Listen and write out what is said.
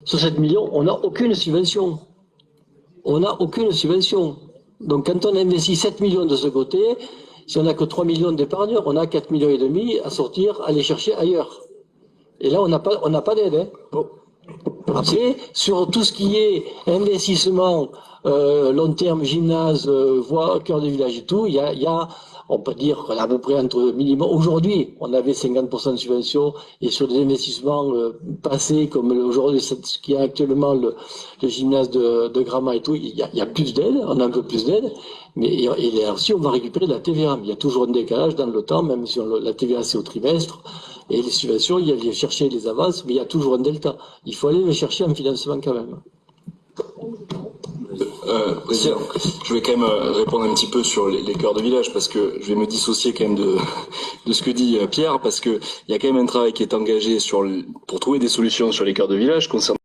Sur 7 millions, on n'a aucune subvention. On n'a aucune subvention. Donc quand on investit 7 millions de ce côté, si on n'a que 3 millions d'épargne, on a 4 millions et demi à sortir, à aller chercher ailleurs. Et là, on n'a pas d'aide. Hein. Après, sur tout ce qui est investissement, long terme, gymnase, voie, cœur de village et tout, il y a, on peut dire qu'on a à peu près entre minimum. Aujourd'hui, on avait 50% de subvention et sur des investissements passés, comme aujourd'hui, ce qui est actuellement le gymnase de Gramat et tout, il y a plus d'aide, on a un peu plus d'aide, mais et là aussi, on va récupérer de la TVA. Mais il y a toujours un décalage dans le temps, même si la TVA c'est au trimestre. Et les subventions, il y a aller chercher les avances, mais il y a toujours un delta. Il faut aller le chercher en financement quand même. Je vais quand même répondre un petit peu sur les cœurs de village parce que je vais me dissocier quand même de ce que dit Pierre parce que il y a quand même un travail qui est engagé pour trouver des solutions sur les cœurs de village concernant